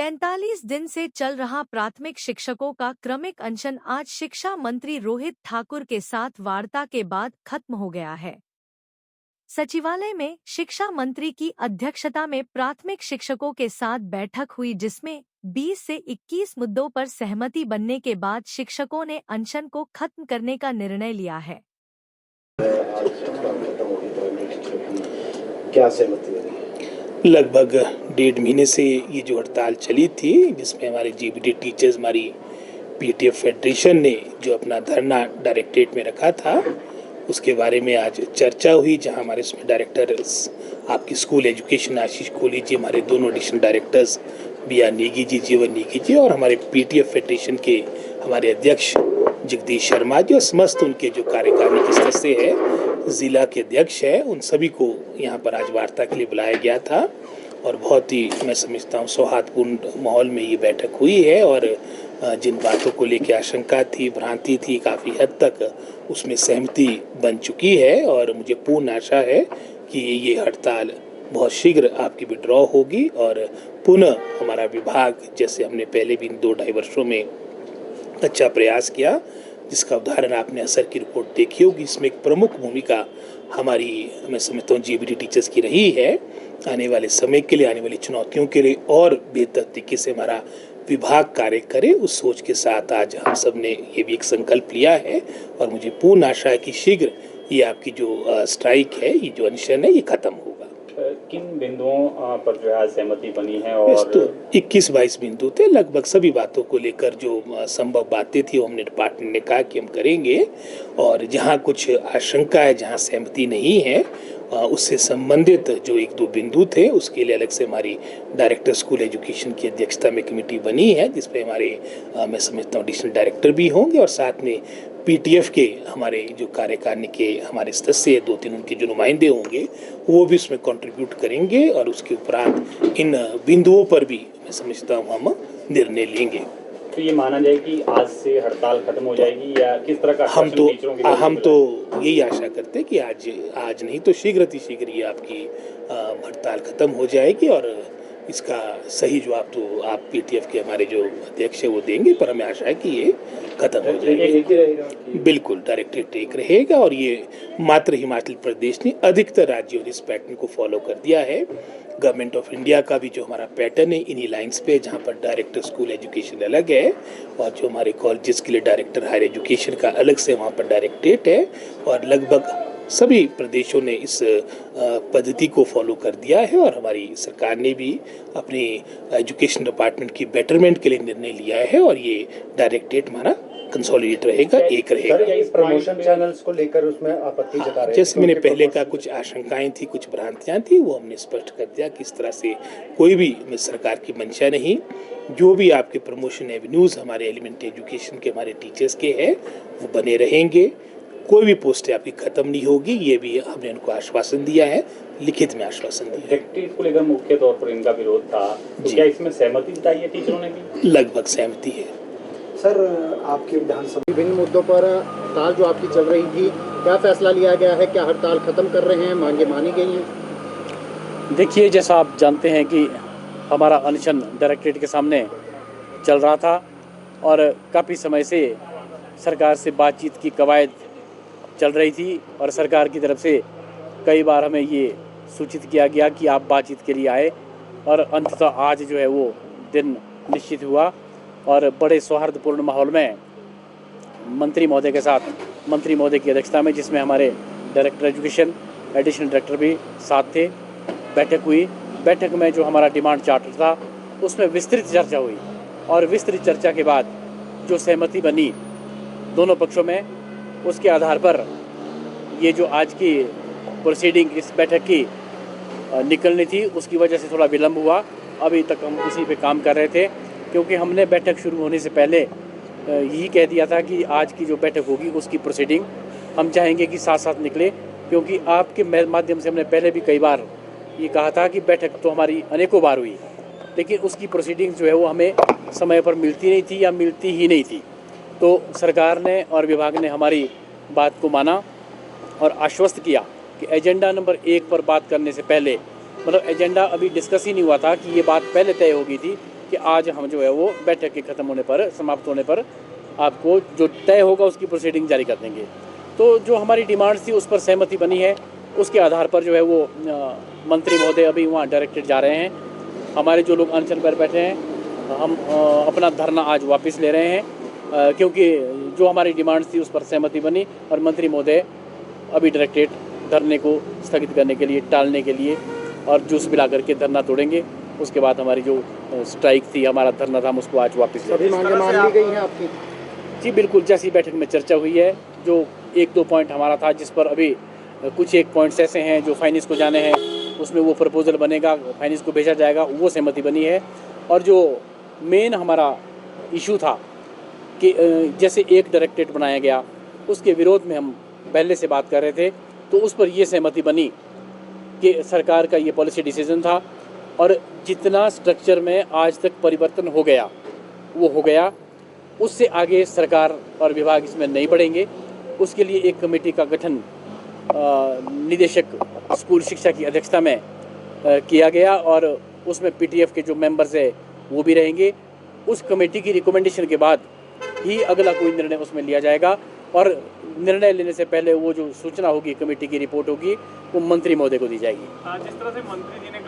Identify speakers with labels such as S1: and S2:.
S1: 43 दिन से चल रहा प्राथमिक शिक्षकों का क्रमिक अनशन आज शिक्षा मंत्री रोहित ठाकुर के साथ वार्ता के बाद खत्म हो गया है। सचिवालय में शिक्षा मंत्री की अध्यक्षता में प्राथमिक शिक्षकों के साथ बैठक हुई, जिसमें 20 से 21 मुद्दों पर सहमति बनने के बाद शिक्षकों ने अनशन को खत्म करने का निर्णय लिया है।
S2: क्या सहमति है?
S3: लगभग 1.5 महीने से ये जो हड़ताल चली थी, जिसमें हमारे जीबीटी टीचर्स, हमारी पीटीएफ फेडरेशन ने जो अपना धरना डायरेक्टरेट में रखा था, उसके बारे में आज चर्चा हुई, जहां हमारे उसमें डायरेक्टर्स आपकी स्कूल एजुकेशन आशीष कोहली जी, हमारे दोनों additional directors B R. Negi ji, जीवन नेगी जी, और हमारे पीटीएफ फेडरेशन के हमारे अध्यक्ष जगदीश शर्मा जी, और समस्त उनके जो कार्यकारिणी के सदस्य है, जिला के अध्यक्ष है, उन सभी को यहाँ पर आज वार्ता के लिए बुलाया गया था। और बहुत ही मैं समझता हूँ सौहार्दपूर्ण माहौल में ये बैठक हुई है, और जिन बातों को लेकर आशंका थी, भ्रांति थी, काफ़ी हद तक उसमें सहमति बन चुकी है। और मुझे पूर्ण आशा है कि ये हड़ताल बहुत शीघ्र आपकी विड्रॉ होगी, और पुनः हमारा विभाग, जैसे हमने पहले भी इन 2-2.5 वर्षों में अच्छा प्रयास किया, जिसका उदाहरण आपने असर की रिपोर्ट देखी होगी, इसमें एक प्रमुख भूमिका हमारी, मैं समझता हूँ, जीबीटी टीचर्स की रही है। आने वाले समय के लिए, आने वाली चुनौतियों के लिए और बेहतर तरीके से हमारा विभाग कार्य करे, उस सोच के साथ आज हम सब ने ये भी एक संकल्प लिया है। और मुझे पूर्ण आशा है कि शीघ्र ये आपकी जो स्ट्राइक है, ये जो अनशन है, ये खत्म होगा।
S4: किन बिंदुओं पर जो है सहमति बनी है? और
S3: तो 21-22 बिंदु थे, लगभग सभी बातों को लेकर जो संभव बातें थी, वो हमने डिपार्टमेंट ने कहा कि हम करेंगे। और जहां कुछ आशंका है, जहां सहमति नहीं है, उससे संबंधित जो 1-2 बिंदु थे, उसके लिए अलग से हमारी डायरेक्टर स्कूल एजुकेशन की अध्यक्षता में कमेटी बनी है, जिसपे हमारे मैं समझता हूँ एडिशनल डायरेक्टर भी होंगे, और साथ में पीटीएफ के हमारे जो कार्यकारिणी के हमारे सदस्य 2-3 उनके जो नुमाइंदे होंगे, वो भी उसमें कंट्रीब्यूट करेंगे। और उसके उपरांत इन बिंदुओं पर भी मैं समझता हूँ हम निर्णय लेंगे।
S4: तो ये माना जाए कि आज से हड़ताल खत्म हो जाएगी, या किस तरह का?
S3: हम तो यही आशा करते हैं कि आज नहीं तो शीघ्र ये आपकी हड़ताल खत्म हो जाएगी, और इसका सही जवाब तो आप पीटीएफ के हमारे जो अध्यक्ष है वो देंगे, पर हमें आशा है कि ये खत्म हो जाएगी। बिल्कुल डायरेक्टरेट एक रहेगा, और ये मात्र हिमाचल प्रदेश ने, अधिकतर राज्यों ने इस पैटर्न को फॉलो कर दिया है। गवर्नमेंट ऑफ इंडिया का भी जो हमारा पैटर्न है, इन्हीं लाइंस पे, जहाँ पर डायरेक्टर स्कूल एजुकेशन अलग है, और जो हमारे कॉलेजेस के लिए डायरेक्टर हायर एजुकेशन का अलग से वहाँ पर डायरेक्टरेट है। और लगभग सभी प्रदेशों ने इस पद्धति को फॉलो कर दिया है, और हमारी सरकार ने भी अपनी एजुकेशन डिपार्टमेंट की बेटरमेंट के लिए निर्णय लिया है, और ये डायरेक्टरेट हमारा कंसोलिडेट रहेगा, एक रहेगा।
S2: इस प्रमोशन चैनल्स को लेकर उसमें आपत्ति जता रहे हैं?
S3: जैसे मैंने पहले कहा, कुछ आशंकाएं थी, कुछ भ्रांतियां थी, वो हमने स्पष्ट कर दिया कि इस तरह से कोई भी सरकार की मंशा नहीं। जो भी आपके प्रमोशन एवेन्यूज हमारे एलिमेंट्री एजुकेशन के हमारे टीचर्स के हैं, वो बने रहेंगे। कोई भी पोस्ट आपकी खत्म नहीं होगी, ये भी हमने उनको आश्वासन दिया है, लिखित में आश्वासन दिया।
S4: डायरेक्टरेट को लेकर मुख्य तौर पर इनका विरोध था, तो क्या इसमें सहमति जताई है टीचरों ने भी?
S3: लगभग सहमति है।
S2: सर, आपकी विधानसभा विभिन्न मुद्दों पर हड़ताल जो आपकी चल रही थी, क्या फैसला लिया गया है? क्या हड़ताल खत्म कर रहे हैं? मांगे मानी गई हैं?
S5: देखिए, जैसा आप जानते हैं कि हमारा अनशन डायरेक्टरेट के सामने चल रहा था, और काफ़ी समय से सरकार से बातचीत की कवायद चल रही थी, और सरकार की तरफ से कई बार हमें ये सूचित किया गया कि आप बातचीत के लिए आए, और अंततः आज जो है वो दिन निश्चित हुआ, और बड़े सौहार्दपूर्ण माहौल में मंत्री महोदय के साथ, मंत्री महोदय की अध्यक्षता में, जिसमें हमारे डायरेक्टर एजुकेशन, एडिशनल डायरेक्टर भी साथ थे, बैठक हुई। बैठक में जो हमारा डिमांड चार्टर था, उसमें विस्तृत चर्चा हुई, और विस्तृत चर्चा के बाद जो सहमति बनी दोनों पक्षों में, उसके आधार पर ये जो आज की प्रोसीडिंग इस बैठक की निकलनी थी, उसकी वजह से थोड़ा विलम्ब हुआ। अभी तक हम उसी पे काम कर रहे थे, क्योंकि हमने बैठक शुरू होने से पहले यही कह दिया था कि आज की जो बैठक होगी उसकी प्रोसीडिंग हम चाहेंगे कि साथ साथ निकले, क्योंकि आपके माध्यम से हमने पहले भी कई बार ये कहा था कि बैठक तो हमारी अनेकों बार हुई, लेकिन उसकी प्रोसीडिंग जो है वो हमें समय पर मिलती नहीं थी, या मिलती ही नहीं थी। तो सरकार ने और विभाग ने हमारी बात को माना, और आश्वस्त किया कि एजेंडा नंबर 1 पर बात करने से पहले, मतलब एजेंडा अभी डिस्कस ही नहीं हुआ था कि ये बात पहले तय होगी थी कि आज हम जो है वो बैठक के ख़त्म होने पर, समाप्त होने पर आपको जो तय होगा उसकी प्रोसीडिंग जारी कर देंगे। तो जो हमारी डिमांड थी उस पर सहमति बनी है, उसके आधार पर जो है वो मंत्री महोदय अभी वहाँ डायरेक्टेड जा रहे हैं। हमारे जो लोग अनशन पर बैठे हैं, हम अपना धरना आज वापस ले रहे हैं, क्योंकि जो हमारी डिमांड थी उस पर सहमति बनी और मंत्री महोदय अभी डायरेक्टेड धरने को स्थगित करने के लिए, टालने के लिए और जूस पिला करके धरना तोड़ेंगे। उसके बाद हमारी जो स्ट्राइक थी, हमारा धरना था, हम उसको आज वापस ले रहे हैं।
S2: सभी मांगे मान ली गई हैं आपकी?
S5: जी बिल्कुल, जैसी बैठक में चर्चा हुई है, जो 1-2 पॉइंट हमारा था जिस पर अभी कुछ एक पॉइंट्स ऐसे हैं जो फाइनेंस को जाने हैं, उसमें वो प्रपोजल बनेगा, फाइनेंस को भेजा जाएगा, वो सहमति बनी है। और जो मेन हमारा इशू था कि जैसे एक डायरेक्टरेट बनाया गया, उसके विरोध में हम पहले से बात कर रहे थे, तो उस पर ये सहमति बनी कि सरकार का ये पॉलिसी डिसीजन था और जितना स्ट्रक्चर में आज तक परिवर्तन हो गया वो हो गया, उससे आगे सरकार और विभाग इसमें नहीं बढ़ेंगे। उसके लिए एक कमेटी का गठन निदेशक स्कूल शिक्षा की अध्यक्षता में किया गया और उसमें पीटीएफ के जो मेंबर्स है वो भी रहेंगे। उस कमेटी की रिकमेंडेशन के बाद ही अगला कोई निर्णय उसमें लिया जाएगा और निर्णय लेने से पहले वो जो सूचना होगी, कमेटी की रिपोर्ट होगी, वो मंत्री महोदय को दी जाएगी।
S4: जिस तरह से मंत्री जी ने